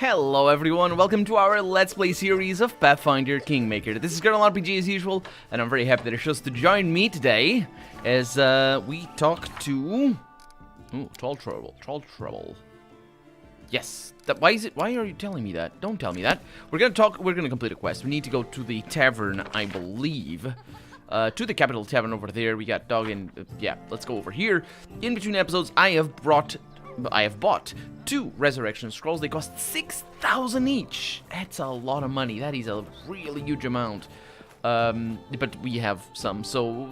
Hello everyone, welcome to our Let's Play series of Pathfinder Kingmaker. This is Colonel RPG as usual, and I'm very happy that you're chose to join me today as we talk to... Ooh, Troll Trouble. Yes, why are you telling me that? Don't tell me that. We're gonna complete a quest. We need to go to the tavern, I believe. To the capital tavern over there. We got dog and... yeah, let's go over here. In between episodes, I have bought 2 resurrection scrolls. They cost 6,000 each. That's a lot of money. That is a really huge amount. But we have some, so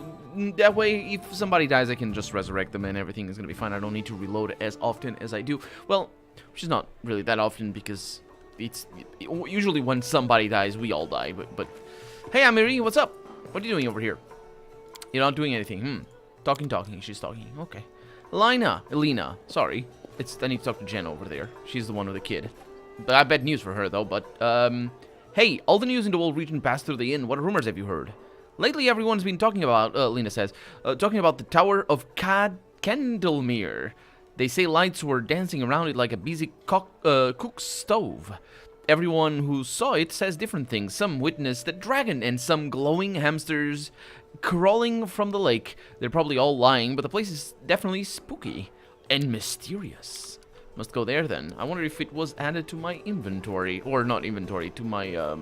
that way if somebody dies I can just resurrect them and everything is gonna be fine. I don't need to reload as often as I do. Well, which is not really that often because it's usually when somebody dies we all die. But hey Amiri, what's up? What are you doing over here? You're not doing anything. Talking. She's talking. Okay. Elena, sorry. I need to talk to Jen over there. She's the one with the kid. But I bad news for her, though. But, hey, all the news in the whole region passed through the inn. What rumors have you heard? Lately, everyone's been talking about, Lena says, talking about the Tower of Candlemere. They say lights were dancing around it like a busy cook's stove. Everyone who saw it says different things. Some witnessed a dragon and some glowing hamsters crawling from the lake. They're probably all lying, but the place is definitely spooky and mysterious. Must go there then. I wonder if it was added to my inventory, or not inventory, to my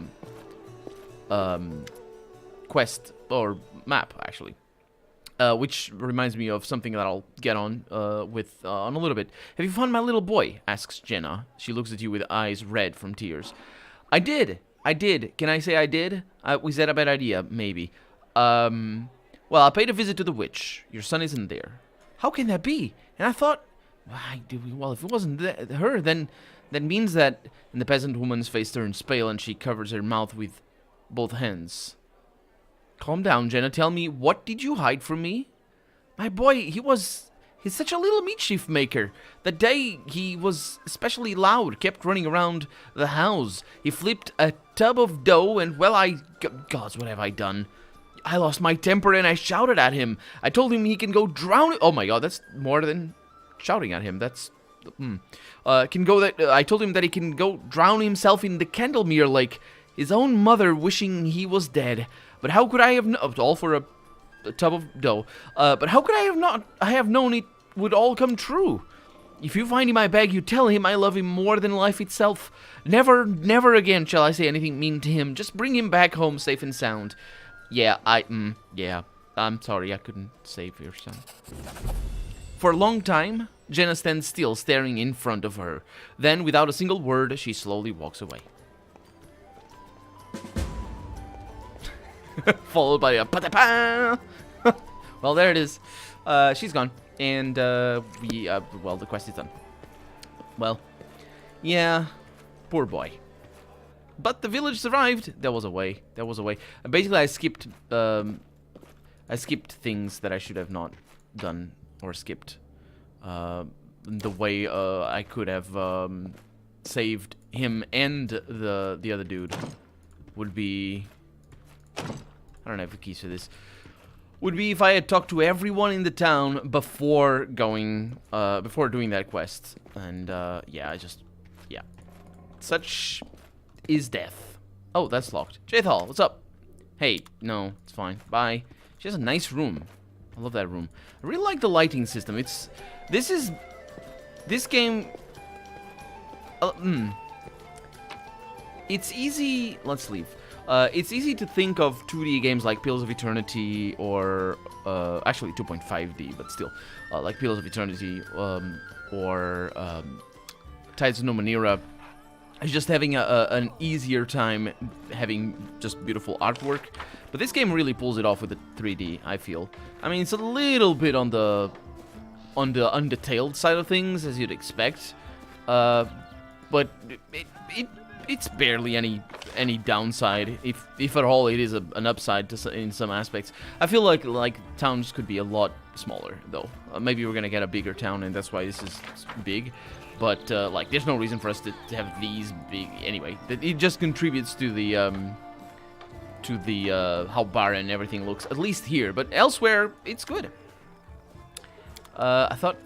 quest or map actually. Which reminds me of something that I'll get on on a little bit. Have you found my little boy? Asks Jenna. She looks at you with eyes red from tears. I did. Can I say I did? Was that a bad idea? Maybe. Well, I paid a visit to the witch. Your son isn't there. How can that be? And I thought, well, if it wasn't her, then that means that... And the peasant woman's face turns pale and she covers her mouth with both hands. Calm down, Jenna. Tell me, what did you hide from me? My boy, he's such a little mischief maker. The day he was especially loud, kept running around the house. He flipped a tub of dough and, well, gods, what have I done? I lost my temper and I shouted at him. I told him he can go drown... Oh my god, that's more than shouting at him. That's... I told him that he can go drown himself in the Candlemere Lake. His own mother wishing he was dead. But how could I have... all for a tub of dough. But how could I have known it would all come true? If you find him, I beg you, tell him I love him more than life itself. Never again shall I say anything mean to him. Just bring him back home safe and sound. Yeah, yeah. I'm sorry, I couldn't save your son. For a long time, Jenna stands still, staring in front of her. Then, without a single word, she slowly walks away. Followed by a patapam. Well, there it is. She's gone. And, well, the quest is done. Well, yeah, poor boy. But the village survived. There was a way. Basically, I skipped things that I should have not done or skipped. The way I could have saved him and the other dude would be... I don't have the keys for this. Would be if I had talked to everyone in the town before doing that quest. And yeah, yeah. Such is death. Oh, that's locked. Jathal, what's up? Hey, no, it's fine. Bye. She has a nice room. I love that room. I really like the lighting system. This game. It's easy. Let's leave. It's easy to think of 2D games like Pillars of Eternity or actually 2.5D, but still like Pillars of Eternity or Tides of Numenera. It's just having an easier time having just beautiful artwork, but this game really pulls it off with the 3D. I feel. I mean, it's a little bit on the undetailed side of things, as you'd expect, but it's barely any downside. If at all, it is an upside in some aspects. I feel like towns could be a lot smaller though. Maybe we're gonna get a bigger town, and that's why this is big. But like, there's no reason for us to have these big anyway. It just contributes to the how barren everything looks, at least here. But elsewhere, it's good. I thought,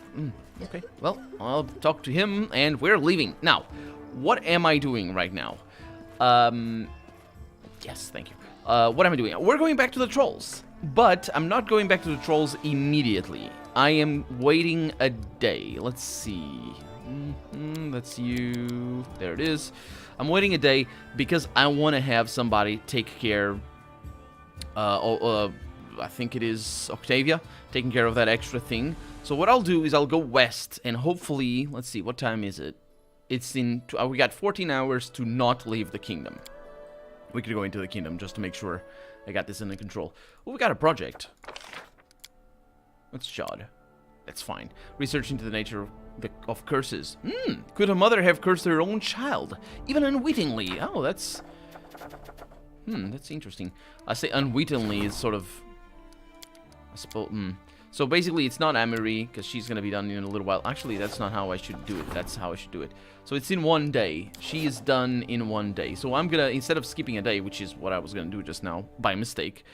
okay, well, I'll talk to him, and we're leaving now. what am I doing right now? Yes, thank you. What am I doing? We're going back to the trolls. But I'm not going back to the trolls immediately. I am waiting a day. Let's see. That's you. There it is. I'm waiting a day because I want to have somebody take care. I think it is Octavia taking care of that extra thing. So what I'll do is I'll go west and hopefully, let's see, what time is it? It's in. We got 14 hours to not leave the kingdom. We could go into the kingdom just to make sure I got this under control. Oh, we got a project. That's Jod. That's fine. Research into the nature of curses. Could a mother have cursed her own child, even unwittingly? Oh, that's interesting. I say unwittingly is sort of, I suppose. So basically, it's not Amory because she's gonna be done in a little while. Actually, that's not how I should do it. That's how I should do it. So it's in one day. She is done in one day. So I'm gonna, instead of skipping a day, which is what I was gonna do just now by mistake,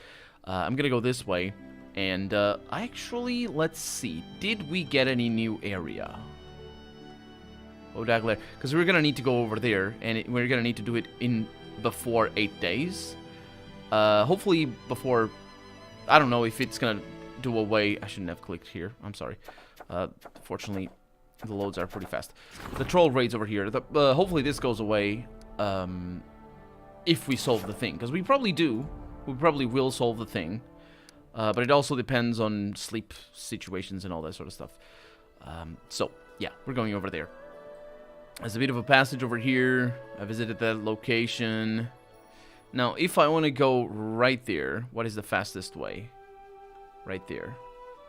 I'm gonna go this way. And actually, let's see. Did we get any new area? Oh, Dagler, because we're gonna need to go over there, and we're gonna need to do it in before 8 days. Hopefully before. I don't know if it's gonna do away. I shouldn't have clicked here. I'm sorry. Fortunately, the loads are pretty fast. The troll raids over here. Hopefully this goes away if we solve the thing, because we probably do. We probably will solve the thing. But it also depends on sleep situations and all that sort of stuff. So, yeah, we're going over there. There's a bit of a passage over here. I visited that location. Now, if I want to go right there, what is the fastest way? Right there.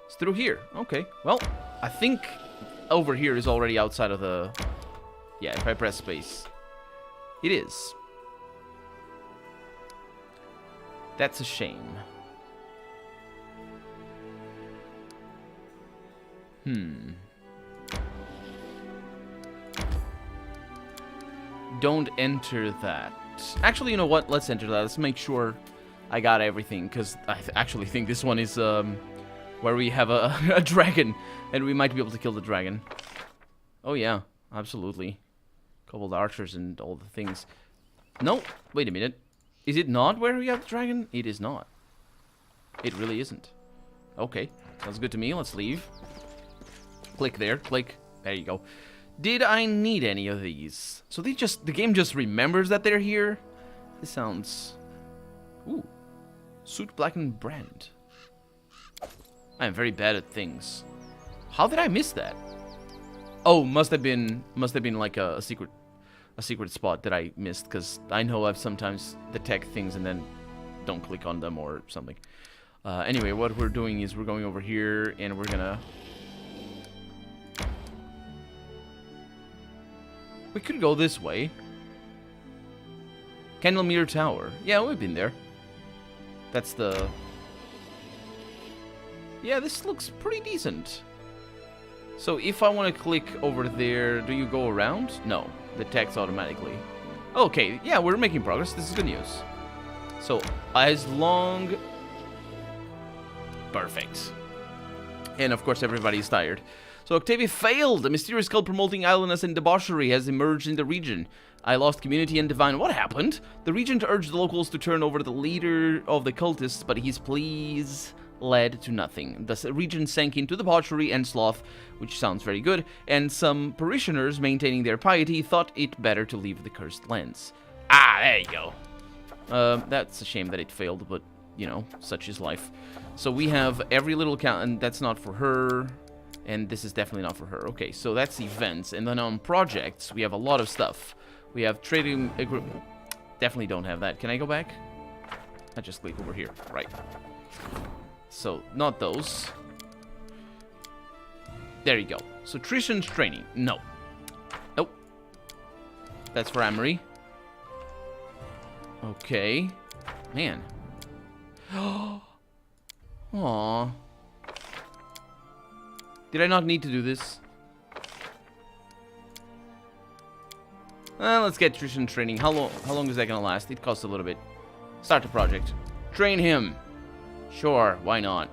It's through here. Okay, well, I think over here is already outside of the... Yeah, if I press space. It is. That's a shame. Don't enter that. Actually, you know what? Let's enter that. Let's make sure I got everything, because I actually think this one is where we have a dragon, and we might be able to kill the dragon. Oh yeah, absolutely. Couple of archers and all the things. No, wait a minute. Is it not where we have the dragon? It is not. It really isn't. Okay, sounds good to me. Let's leave. Click there, click. There you go. Did I need any of these? So the game just remembers that they're here? This sounds... Ooh. Suit blackened brand. I am very bad at things. How did I miss that? Oh, must have been like a secret spot that I missed, because I know I've sometimes detect things and then don't click on them or something. Anyway, what we're doing is we're going over here and we're gonna... We could go this way. Candlemere Tower. Yeah, we've been there. That's the... Yeah, this looks pretty decent. So if I want to click over there, do you go around? No, the text automatically. Okay, yeah, we're making progress. This is good news. So, as long... Perfect. And of course, everybody's tired. So Octavia failed. A mysterious cult promoting idleness and debauchery has emerged in the region. I lost community and divine. What happened? The regent urged the locals to turn over the leader of the cultists, but his pleas led to nothing. The region sank into debauchery and sloth, which sounds very good, and some parishioners maintaining their piety thought it better to leave the cursed lands. Ah, there you go. That's a shame that it failed, but, you know, such is life. So we have every little count, and that's not for her. And this is definitely not for her. Okay, so that's events. And then on projects, we have a lot of stuff. We have trading equipment. Definitely don't have that. Can I go back? I just click over here. Right. So, not those. There you go. So, Trician's training. No. Nope. That's for Amory. Okay. Man. Aww. Did I not need to do this? Let's get Trician training. How long is that gonna last? It costs a little bit. Start the project. Train him. Sure, why not?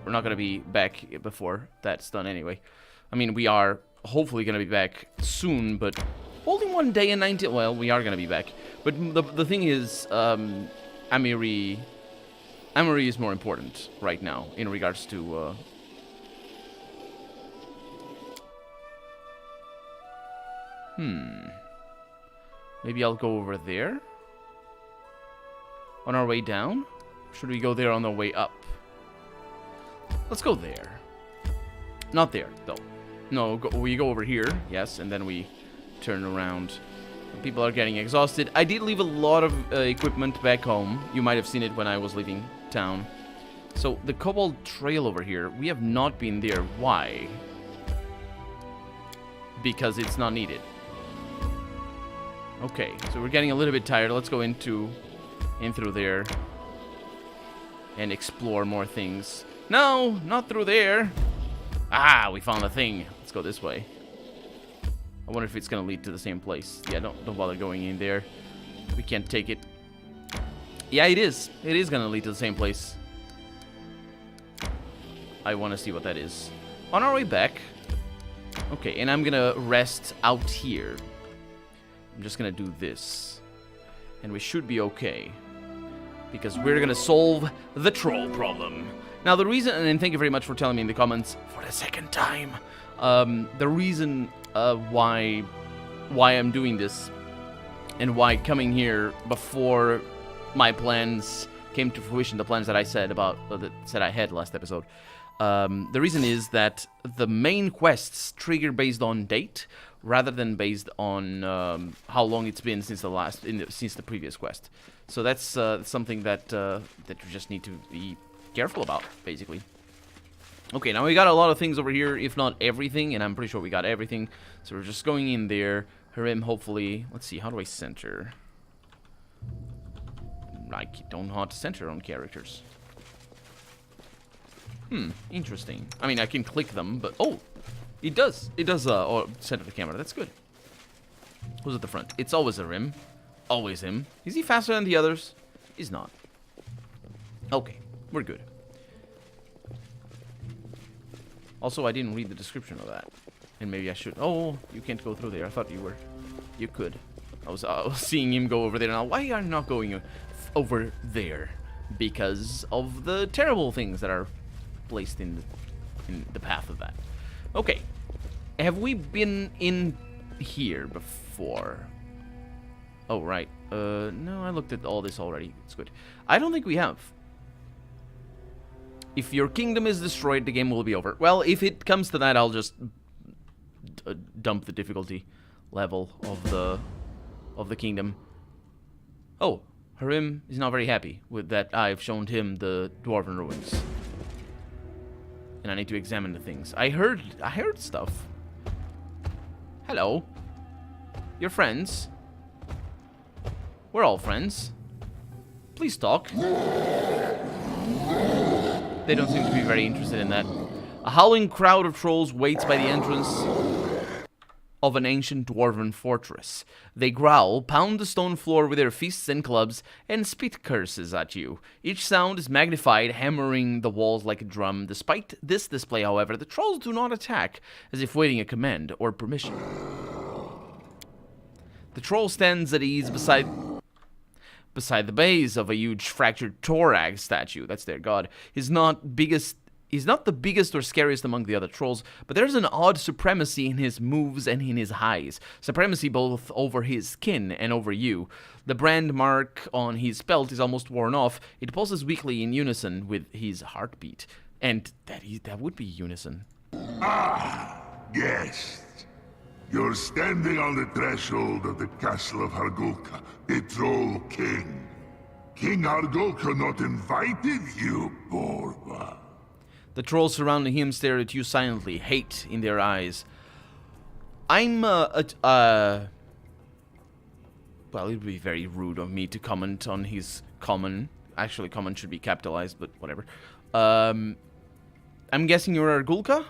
We're not gonna be back before that's done anyway. I mean, we are hopefully gonna be back soon, but Holding 1 day and 19... Well, we are going to be back. But the thing is, Amiri is more important right now in regards to... Maybe I'll go over there? On our way down? Should we go there on our way up? Let's go there. Not there, though. No, we go over here, yes, and then we turn around. People are getting exhausted. I did leave a lot of equipment back home. You might have seen it when I was leaving town. So, the Cobalt Trail over here, we have not been there. Why? Because it's not needed. Okay, so we're getting a little bit tired. Let's go in through there and explore more things. No, not through there. Ah, we found a thing. Let's go this way. I wonder if it's gonna lead to the same place. Yeah, don't bother going in there. We can't take it. Yeah, it is. It is gonna lead to the same place. I want to see what that is. On our way back. Okay, and I'm gonna rest out here. I'm just gonna do this. And we should be okay. Because we're gonna solve the troll problem. Now the reason, and thank you very much for telling me in the comments for the second time, the reason why I'm doing this and why coming here before my plans came to fruition, the plans that I said about, that I had last episode, the reason is that the main quests trigger based on date rather than based on how long it's been since the previous quest. So that's something that you just need to be careful about, basically. Okay, now we got a lot of things over here, if not everything, and I'm pretty sure we got everything. So we're just going in there. Harim, hopefully. Let's see, how do I center? I don't know how to center on characters. Interesting. I mean, I can click them, but... Oh! It does center the camera. That's good. Who's at the front? It's always Harim. Always him. Is he faster than the others? He's not. Okay, we're good. Also, I didn't read the description of that. And maybe I should... Oh, you can't go through there. I thought you were... You could. I was seeing him go over there. Now, why are you not going over there? Because of the terrible things that are placed in the path of that. Okay. Have we been in here before? Oh, right. No, I looked at all this already. It's good. I don't think we have. If your kingdom is destroyed, the game will be over. Well, if it comes to that, I'll just dump the difficulty level of the kingdom. Oh, Harim is not very happy with that I've shown him the Dwarven ruins. And I need to examine the things. I heard stuff. Hello. You're friends. We're all friends. Please talk. They don't seem to be very interested in that. A howling crowd of trolls waits by the entrance of an ancient dwarven fortress. They growl, pound the stone floor with their fists and clubs, and spit curses at you. Each sound is magnified, hammering the walls like a drum. Despite this display, however, the trolls do not attack, as if waiting a command or permission. The troll stands at ease beside the base of a huge fractured thorax statue. That's their god. He's not the biggest or scariest among the other trolls, but there's an odd supremacy in his moves and in his eyes. Supremacy both over his skin and over you. The brand mark on his belt is almost worn off. It pulses weakly in unison with his heartbeat. And that would be unison. Ah, yes. You're standing on the threshold of the castle of Hargulka, the Troll King. King Hargulka not invited you, Borba. The trolls surrounding him stare at you silently, hate in their eyes. Well, it would be very rude of me to comment on his common. Actually, common should be capitalized, but whatever. I'm guessing you're Hargulka?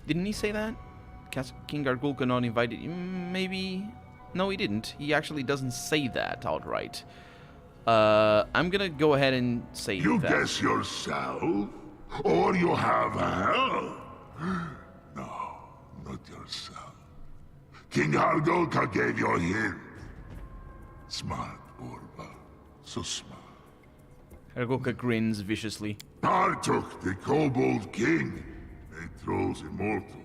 Didn't he say that? King Hargulka not invited you? Maybe... No, he didn't. He actually doesn't say that outright. I'm gonna go ahead and say that. You guess yourself? Or you have help? No, not yourself. King Hargolka gave you a hint. Smart, Borba. So smart. Hargolka grins viciously. Tartuk, the Kobold King, made trolls immortal.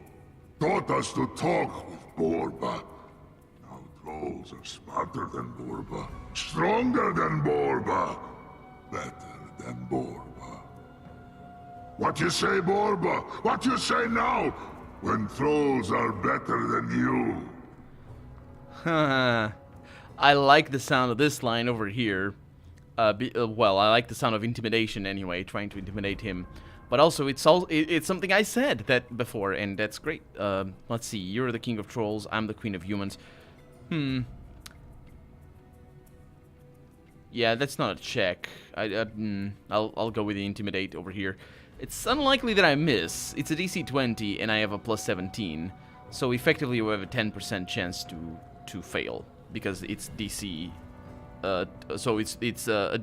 Taught us to talk with Borba. Now trolls are smarter than Borba, stronger than Borba, better than Borba. What you say, Borba? What you say now? When trolls are better than you. I like the sound of this line over here. Well, I like the sound of intimidation anyway, trying to intimidate him. But also, it's something I said that before, and that's great. Let's see, you're the king of trolls, I'm the queen of humans. Yeah, that's not a check. I'll go with the intimidate over here. It's unlikely that I miss. It's a DC 20, and I have a plus 17. So effectively, we have a 10% chance to fail, because it's DC. So it's a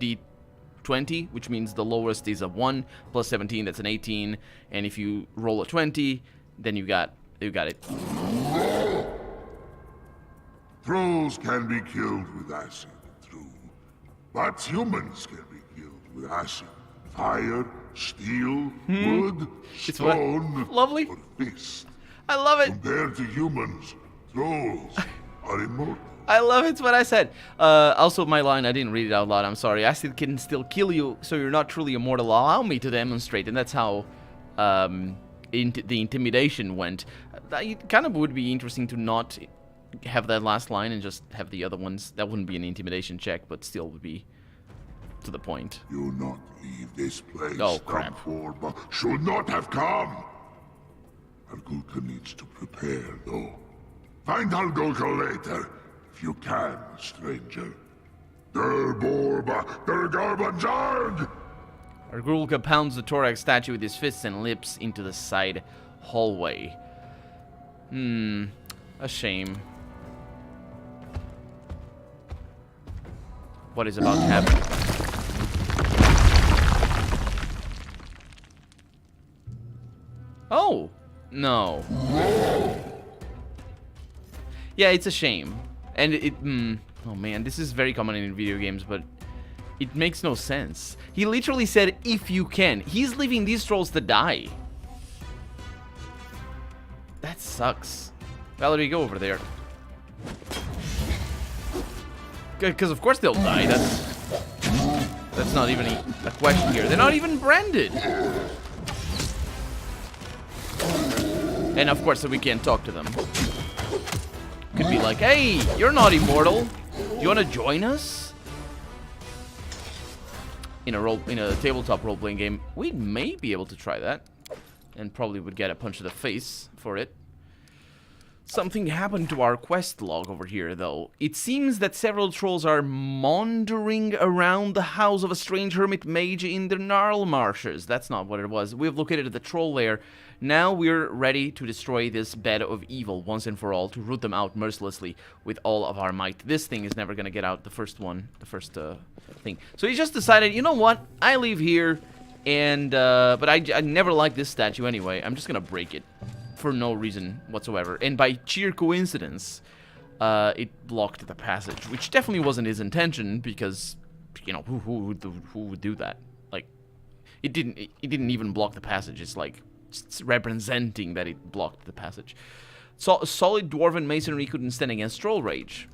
D20, which means the lowest is a 1 plus 17. That's an 18, and if you roll a 20, then you got it. Trolls can be killed with acid, true. But humans can be killed with acid, fire, steel, wood, stone, Lovely. or fist. I love it. Compared to humans, trolls are immortal. I love it's what I said. Also, my line, I didn't read it out loud, I'm sorry. Acid can still kill you, so you're not truly immortal. Allow me to demonstrate, and that's how the intimidation went. It kind of would be interesting to not have that last line and just have the other ones. That wouldn't be an intimidation check, but still would be to the point. Do not leave this place. Oh, crap. Borba should not have come. Hargolka needs to prepare, though. Find Hargolka later. If you can, stranger. Der Borba, der Garbajard! Hargolka pounds the Torak statue with his fists and lips into the side hallway. A shame. What is about to happen? Oh! No. Yeah, it's a shame. And oh man, this is very common in video games, but it makes no sense. He literally said, if you can. He's leaving these trolls to die. That sucks. Valerie, go over there. Because of course they'll die. That's not even a question here. They're not even branded. And of course we can't talk to them. Could be like, hey, you're not immortal. You want to join us? In a tabletop role-playing game, we may be able to try that, and probably would get a punch to the face for it. Something happened to our quest log over here, though. It seems that several trolls are maundering around the house of a strange hermit mage in the Gnarl Marshes. That's not what it was. We have located the troll lair. Now we're ready to destroy this bed of evil once and for all, to root them out mercilessly with all of our might. This thing is never gonna get out, the first thing. So he just decided, you know what? I leave here, and but I never liked this statue anyway. I'm just gonna break it. For no reason whatsoever, and by sheer coincidence, it blocked the passage, which definitely wasn't his intention, because, you know, who would do that? Like, it didn't even block the passage. It's like it's representing that it blocked the passage. So solid dwarven masonry couldn't stand against troll rage.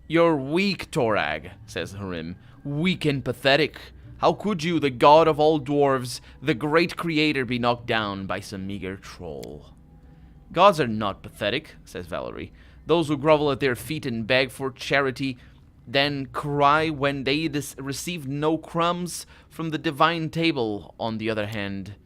You're weak, Torag, says Harim. Weak and pathetic. How could you, the god of all dwarves, the great creator, be knocked down by some meager troll? Gods are not pathetic, says Valerie. Those who grovel at their feet and beg for charity, then cry when they receive no crumbs from the divine table. On the other hand,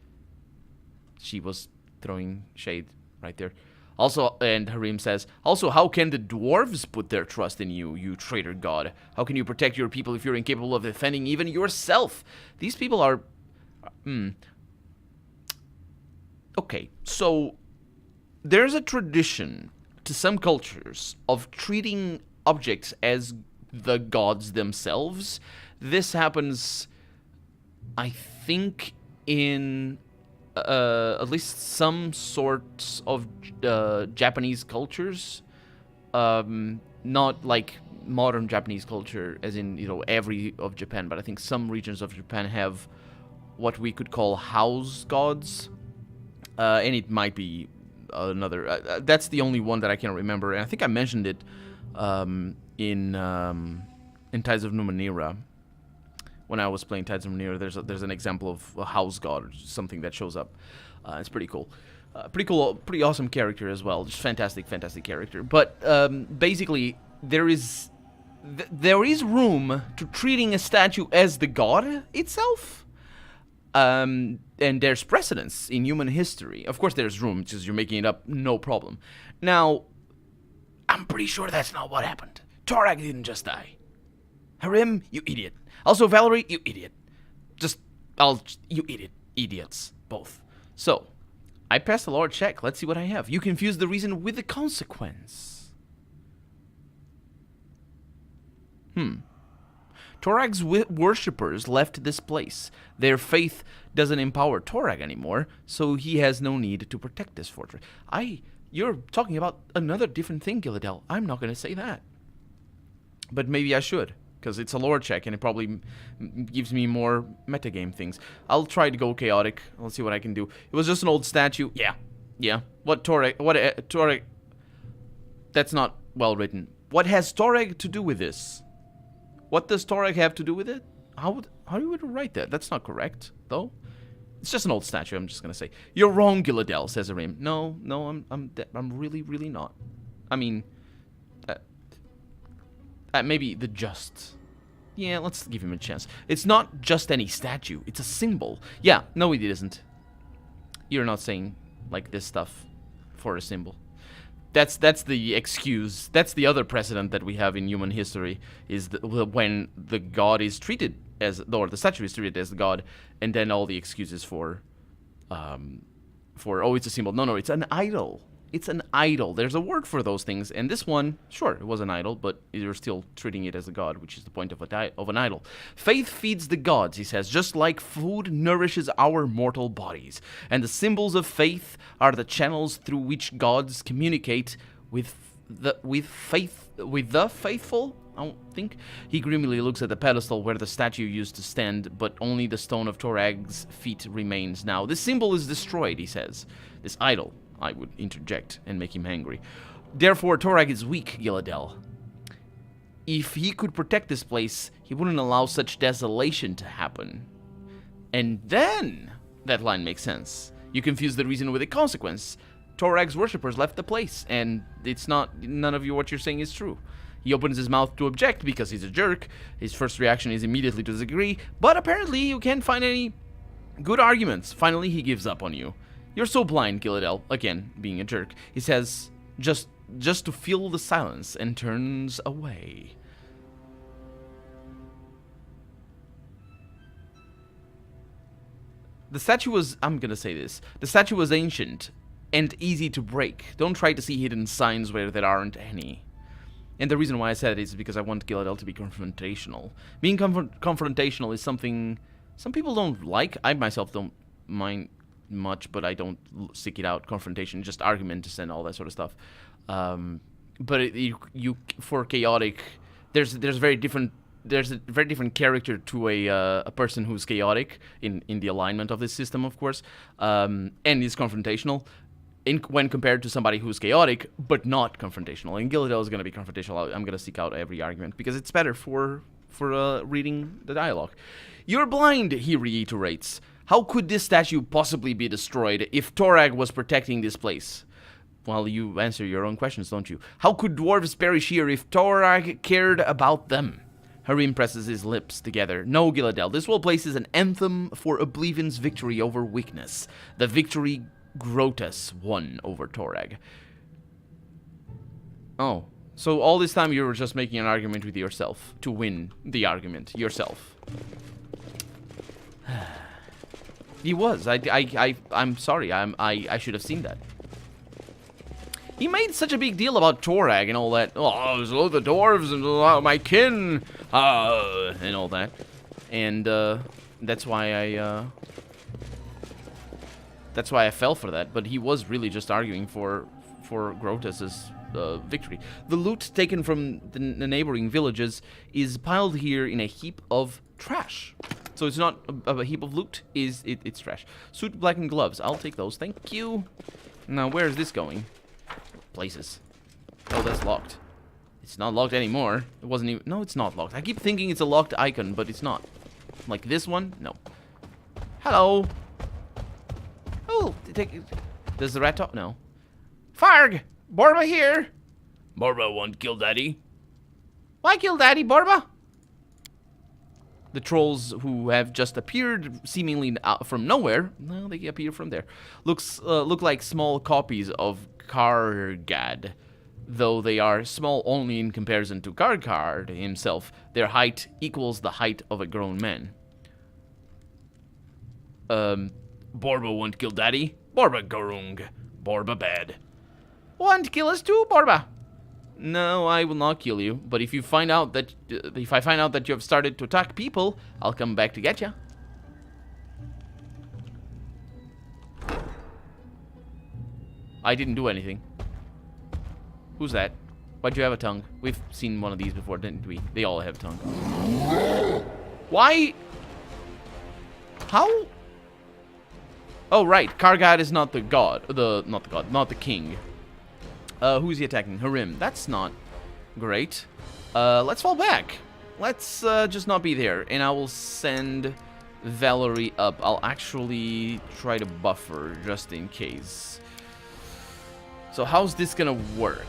she was throwing shade right there. Also, and Harim says, also, how can the dwarves put their trust in you, you traitor god? How can you protect your people if you're incapable of defending even yourself? These people are... Okay, so there's a tradition to some cultures of treating objects as the gods themselves. This happens, I think, in at least some sorts of Japanese cultures, not like modern Japanese culture, as in, you know, every of Japan, but I think some regions of Japan have what we could call house gods, and it might be another. That's the only one that I can remember, and I think I mentioned it in Tides of Numenera. When I was playing Tides of Numenera, there's an example of a house god or something that shows up. It's pretty cool. Pretty awesome character as well. Just fantastic character. But basically, there is room to treating a statue as the god itself. And there's precedence in human history. Of course, there's room, because you're making it up, no problem. Now, I'm pretty sure that's not what happened. Torag didn't just die. Harim, you idiot. Also, Valerie, you idiot. You idiot. Idiots. Both. So, I passed the lore check. Let's see what I have. You confuse the reason with the consequence. Torag's worshippers left this place. Their faith doesn't empower Torag anymore, so he has no need to protect this fortress. You're talking about another different thing, Gilladel. I'm not going to say that. But maybe I should, because it's a lore check, and it probably gives me more metagame things. I'll try to go chaotic. I'll see what I can do. It was just an old statue. Yeah. Torag... That's not well written. What has Torag to do with this? What does Torag have to do with it? How do you write that? That's not correct, though. It's just an old statue, I'm just gonna say. You're wrong, Gilladel, says Arim. No, I'm really not. I mean... maybe the just. Yeah, let's give him a chance. It's not just any statue. It's a symbol. Yeah, no, it isn't. You're not saying, like, this stuff for a symbol. That's the excuse. That's the other precedent that we have in human history, is when the god is treated as, or the statue is treated as the god, and then all the excuses for, oh, it's a symbol. No, it's an idol. It's an idol. There's a word for those things, and this one, sure, it was an idol, but you're still treating it as a god, which is the point of an idol. Faith feeds the gods, he says, just like food nourishes our mortal bodies, and the symbols of faith are the channels through which gods communicate with the faithful. I don't think. He grimly looks at the pedestal where the statue used to stand, but only the stone of Torag's feet remains now. This symbol is destroyed, he says. This idol. I would interject and make him angry. Therefore, Torag is weak, Gilladel. If he could protect this place, he wouldn't allow such desolation to happen. And then, that line makes sense. You confuse the reason with the consequence. Torag's worshippers left the place, and it's not, none of what you're saying is true. He opens his mouth to object because he's a jerk. His first reaction is immediately to disagree, but apparently you can't find any good arguments. Finally, he gives up on you. You're so blind, Gilladel, again, being a jerk. He says, just to feel the silence, and turns away. The statue was, I'm gonna say this, the statue was ancient and easy to break. Don't try to see hidden signs where there aren't any. And the reason why I said it is because I want Gilladel to be confrontational. Being confrontational is something some people don't like. I myself don't mind much, but I don't seek it out. Confrontation, just arguments and all that sort of stuff. But you for chaotic, there's a very different character to a person who's chaotic in the alignment of this system, of course, and is confrontational. When compared to somebody who's chaotic but not confrontational, and Gilladel is going to be confrontational. I'm going to seek out every argument because it's better for reading the dialogue. You're blind, he reiterates. How could this statue possibly be destroyed if Torag was protecting this place? Well, you answer your own questions, don't you? How could dwarves perish here if Torag cared about them? Harim presses his lips together. No, Gilladel, this whole place is an anthem for Oblivion's victory over weakness. The victory Grotus won over Torag. Oh, so all this time you were just making an argument with yourself to win the argument yourself. He was. I'm sorry. I should have seen that. He made such a big deal about Torag and all that. Oh, so the dwarves and my kin, and all that. And that's why That's why I fell for that, but he was really just arguing for Grotus's victory. The loot taken from the neighboring villages is piled here in a heap of trash. So it's not a heap of loot, it's trash. Suit, blackened gloves. I'll take those, thank you. Now, where is this going? Places. Oh, that's locked. It's not locked anymore. It wasn't even... No, it's not locked. I keep thinking it's a locked icon, but it's not. Like this one? No. Hello. Oh, does the rat talk? No. Farg! Borba here! Borba won't kill Daddy. Why kill Daddy, Borba? The trolls who have just appeared seemingly from nowhere, no, they appear from there, look like small copies of Kargad. Though they are small only in comparison to Kargard himself, their height equals the height of a grown man. Borba won't kill Daddy. Borba Garung. Borba bad. Want kill us too, Borba? No, I will not kill you. But if you find out that if I find out that you have started to attack people, I'll come back to get you. I didn't do anything. Who's that? Why'd you have a tongue? We've seen one of these before, didn't we? They all have a tongue. Why? How? Oh, right. Kargad is not the god. Not the king. Who's he attacking? Harim. That's not great. Let's fall back. Let's just not be there. And I will send Valerie up. I'll actually try to buffer just in case. So how's this gonna work?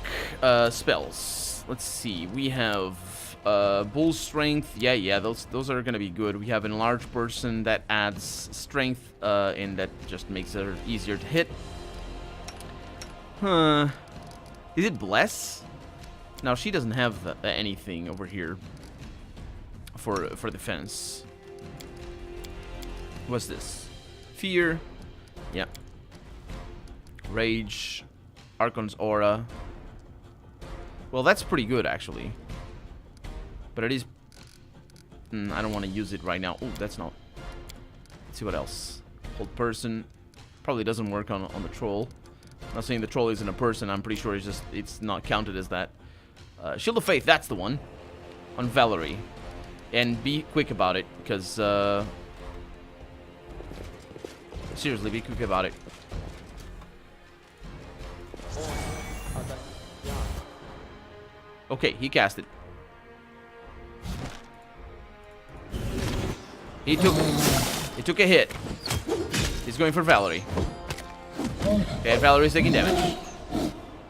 Spells. Let's see. We have bull strength. Yeah. Those are gonna be good. We have enlarged person that adds strength, and that just makes her easier to hit. Huh? Is it bless? No, she doesn't have anything over here for defense. What's this? Fear. Yeah. Rage. Archon's aura. Well, that's pretty good, actually. But it is... I don't want to use it right now. Oh, that's not... Let's see what else. Hold person. Probably doesn't work on the troll. I'm not saying the troll isn't a person. I'm pretty sure it's not counted as that. Shield of Faith, that's the one. On Valerie. And be quick about it, because... seriously, be quick about it. Okay, he cast it. He took a hit. He's going for Valerie. Okay, Valerie's taking damage.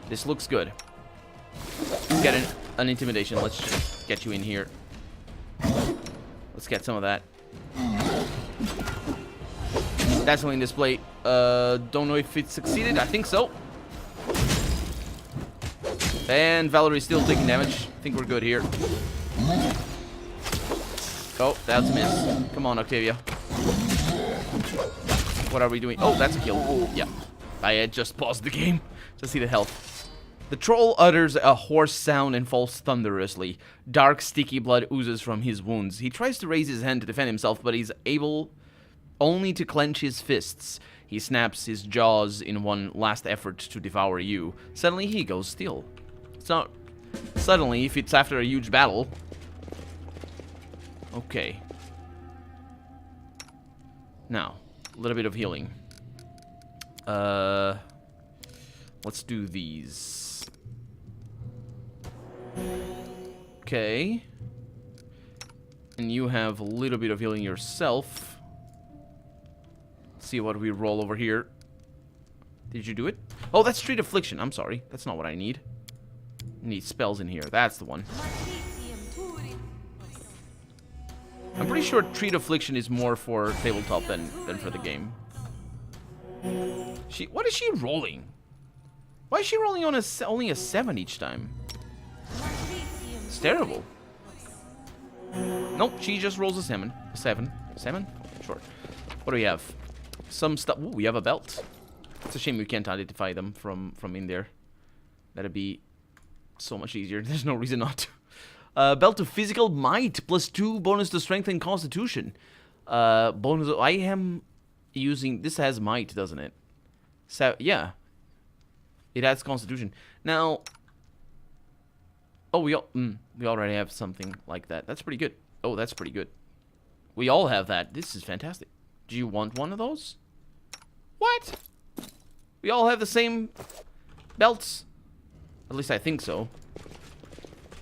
This looks good. Let's get an intimidation. Let's just get you in here. Let's get some of that. Dazzling display. Don't know if it succeeded. I think so. And Valerie's still taking damage. I think we're good here. Oh, that's a miss. Come on, Octavia. What are we doing? Oh, that's a kill. Yeah. I had just paused the game to see the health. The troll utters a hoarse sound and falls thunderously. Dark, sticky blood oozes from his wounds. He tries to raise his hand to defend himself, but he's able only to clench his fists. He snaps his jaws in one last effort to devour you. Suddenly, he goes still. It's not suddenly if it's after a huge battle. Okay. Now, a little bit of healing. Let's do these. Okay. And you have a little bit of healing yourself. Let's see what we roll over here. Did you do it? Oh, that's Treat Affliction. I'm sorry. That's not what I need. I need spells in here. That's the one. I'm pretty sure Treat Affliction is more for tabletop than for the game. What is she rolling? Why is she rolling on only a 7 each time? It's terrible. Nope, she just rolls a 7. 7? 7? Sure. What do we have? Some stuff. Ooh, we have a belt. It's a shame we can't identify them from in there. That'd be so much easier. There's no reason not to. Belt of Physical Might. +2 bonus to Strength and Constitution. Bonus. I am using... This has Might, doesn't it? So, yeah. It adds Constitution. Now... Oh, we already have something like that. That's pretty good. Oh, that's pretty good. We all have that. This is fantastic. Do you want one of those? What? We all have the same belts. At least I think so.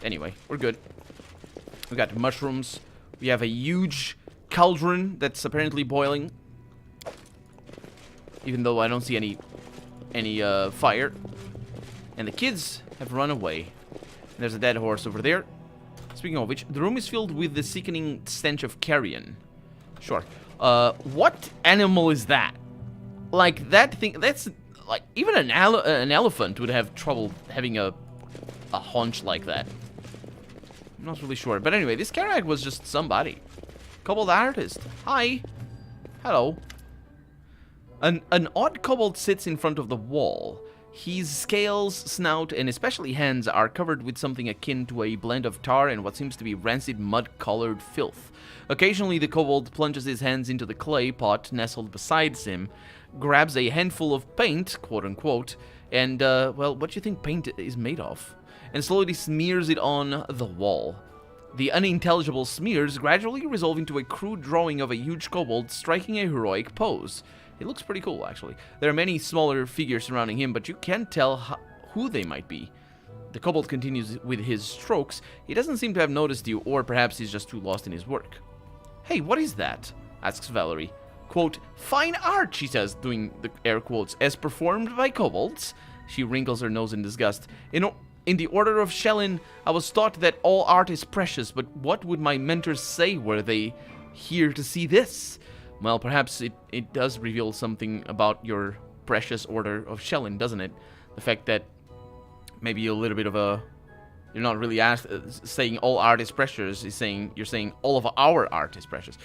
Anyway, we're good. We got mushrooms. We have a huge cauldron that's apparently boiling. Even though I don't see any fire. And the kids have run away. And there's a dead horse over there. Speaking of which, the room is filled with the sickening stench of carrion. Sure. What animal is that? Like, that thing, that's, like, even an elephant would have trouble having a haunch like that. I'm not really sure. But anyway, this Karak was just somebody. Kobold artist. Hi. Hello. An odd kobold sits in front of the wall. His scales, snout, and especially hands are covered with something akin to a blend of tar and what seems to be rancid mud-colored filth. Occasionally, the kobold plunges his hands into the clay pot nestled beside him, grabs a handful of paint, quote-unquote, and, well, what do you think paint is made of? And slowly smears it on the wall. The unintelligible smears gradually resolve into a crude drawing of a huge kobold striking a heroic pose. It looks pretty cool, actually. There are many smaller figures surrounding him, but you can't tell who they might be. The kobold continues with his strokes. He doesn't seem to have noticed you, or perhaps he's just too lost in his work. Hey, what is that? Asks Valerie. Quote, fine art, she says, doing the air quotes, as performed by kobolds. She wrinkles her nose in disgust. In the Order of Shellin, I was taught that all art is precious, but what would my mentors say were they here to see this? Well, perhaps it does reveal something about your precious Order of Shellin, doesn't it? The fact that maybe a little bit of a... You're not really saying all art is precious, you're saying all of our art is precious.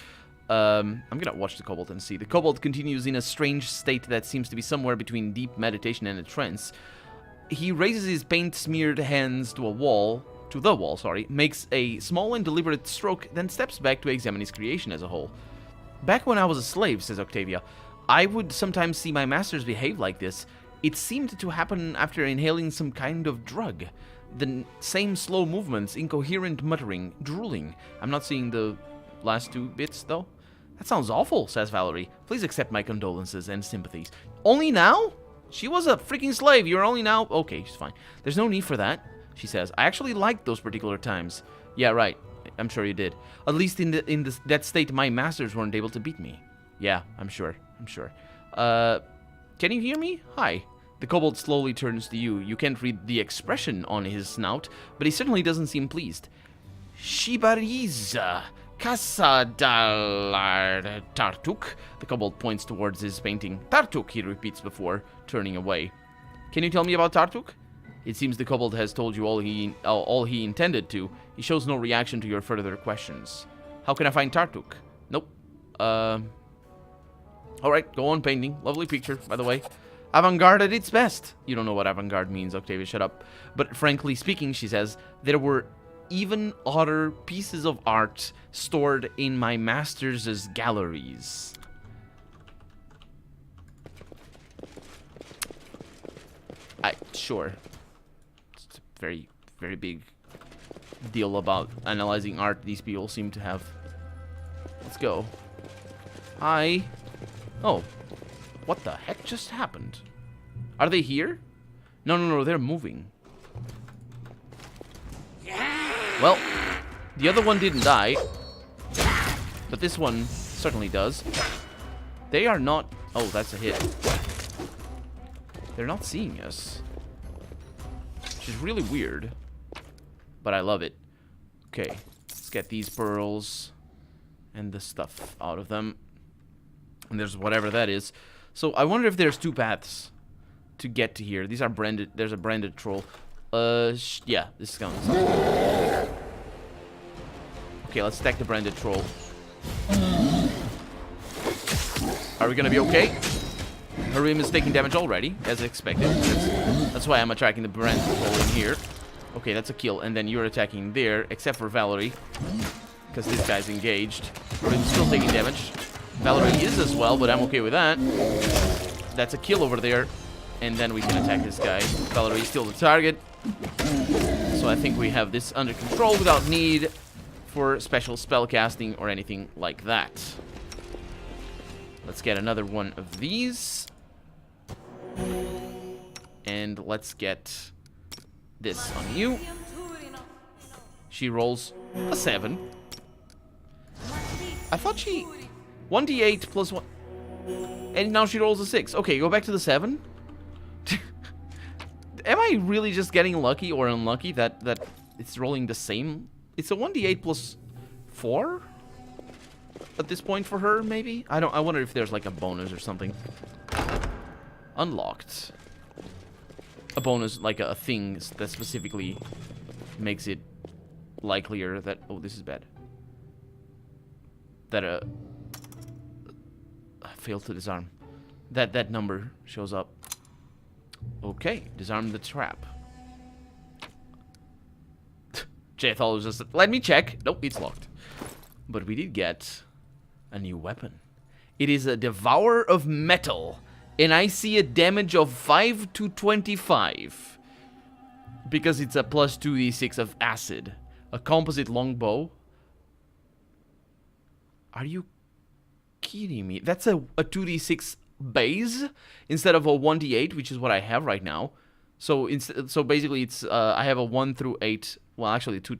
I'm gonna watch the kobold and see. The kobold continues in a strange state that seems to be somewhere between deep meditation and a trance. He raises his paint-smeared hands to the wall, makes a small and deliberate stroke, then steps back to examine his creation as a whole. Back when I was a slave, says Octavia, I would sometimes see my masters behave like this. It seemed to happen after inhaling some kind of drug. The same slow movements, incoherent muttering, drooling. I'm not seeing the last two bits, though. That sounds awful, says Valerie. Please accept my condolences and sympathies. Only now? She was a freaking slave. You're only now? Okay, she's fine. There's no need for that, she says. I actually liked those particular times. Yeah, right. I'm sure you did. At least in that state, my masters weren't able to beat me. Yeah, I'm sure. Can you hear me? Hi. The kobold slowly turns to you. You can't read the expression on his snout, but he certainly doesn't seem pleased. Shibariza, Casa Dalar Tartuk. The kobold points towards his painting. Tartuk, he repeats before turning away. Can you tell me about Tartuk? It seems the kobold has told you all he intended to. He shows no reaction to your further questions. How can I find Tartuk? Nope. Alright, go on painting. Lovely picture, by the way. Avant-garde at its best. You don't know what avant-garde means, Octavia, shut up. But frankly speaking, she says, there were even odder pieces of art stored in my master's galleries. Sure. It's a very, very big deal about analyzing art these people seem to have. Let's go. Hi. Oh. What the heck just happened? Are they here? No, they're moving. Well, the other one didn't die. But this one certainly does. They are not... Oh, that's a hit. They're not seeing us. Which is really weird. But I love it. Okay, let's get these pearls and the stuff out of them. And there's whatever that is. So I wonder if there's two paths to get to here. These are branded. There's a branded troll. Yeah, this counts. Okay, let's stack the branded troll. Are we gonna be okay? Harim is taking damage already, as expected. That's why I'm attacking the branded troll in here. Okay, that's a kill. And then you're attacking there, except for Valerie, because this guy's engaged. Harim's still taking damage. Valerie is as well, but I'm okay with that. That's a kill over there. And then we can attack this guy. Valerie is still the target. So I think we have this under control without need for special spell casting or anything like that. Let's get another one of these. And let's get this on you. She rolls a 7. I thought she... 1d8 plus 1... And now she rolls a 6. Okay, go back to the 7. Am I really just getting lucky or unlucky that it's rolling the same? It's a 1d8 plus 4? At this point for her, maybe? I wonder if there's like a bonus or something. Unlocked. A bonus, like a thing that specifically makes it likelier that... Oh, this is bad. That failed to disarm. That number shows up. Okay, disarm the trap. Jay thought it was just... Let me check. Nope, it's locked. But we did get a new weapon. It is a Devourer of Metal. And I see a damage of 5 to 25. Because it's a plus 2d6 of acid. A composite longbow. Are you kidding me? That's a 2d6 base instead of a 1d8, which is what I have right now. So basically it's I have a 1 through 8. Well, actually 2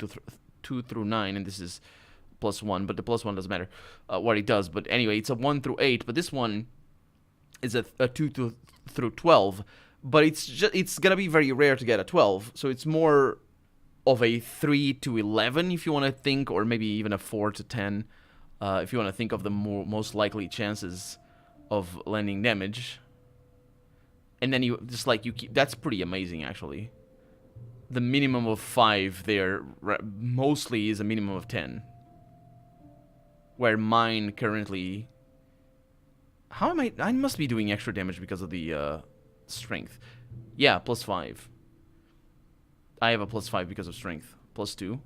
through 9, and this is plus 1, but the plus 1 doesn't matter what it does. But anyway, it's a 1 through 8, but this one is a 2 through 12. But it's gonna be very rare to get a 12, so it's more of a 3 to 11 if you want to think, or maybe even a 4 to 10 if you want to think of the most likely chances of landing damage. And then you just like you keep, that's pretty amazing actually. The minimum of 5 there mostly is a minimum of 10. Where mine currently... How am I must be doing extra damage because of the strength. Yeah, plus 5. I have a plus 5 because of strength. Plus 2.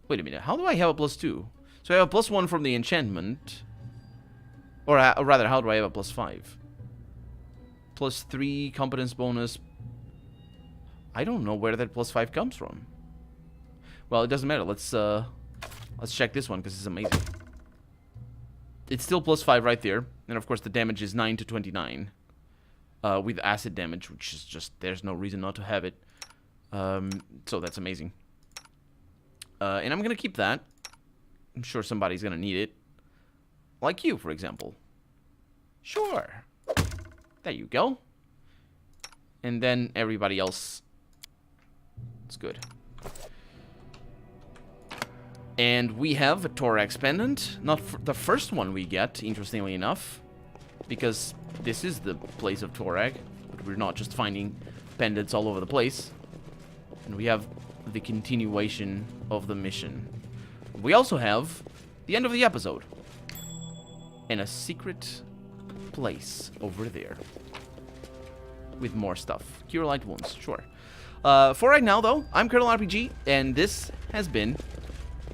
Wait a minute, how do I have a plus 2? So I have a plus 1 from the enchantment. Or rather, how do I have a plus 5? Plus 3 competence bonus. I don't know where that plus 5 comes from. Well, it doesn't matter. Let's check this one because it's amazing. It's still plus 5 right there. And of course the damage is 9 to 29. With acid damage, which is just, there's no reason not to have it. So that's amazing. And I'm gonna keep that. I'm sure somebody's gonna need it. Like you, for example. Sure. There you go. And then everybody else. It's good. And we have a thorax pendant. Not the first one we get, interestingly enough. Because this is the place of thorax. But we're not just finding pendants all over the place. And we have the continuation of the mission. We also have the end of the episode. And a secret place over there. With more stuff. Cure light wounds, sure. For right now, though, I'm Colonel RPG, and this has been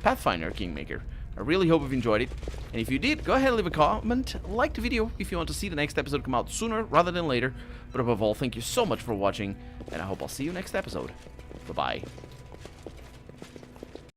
Pathfinder Kingmaker. I really hope you've enjoyed it. And if you did, go ahead and leave a comment, like the video if you want to see the next episode come out sooner rather than later. But above all, thank you so much for watching, and I hope I'll see you next episode. Bye-bye.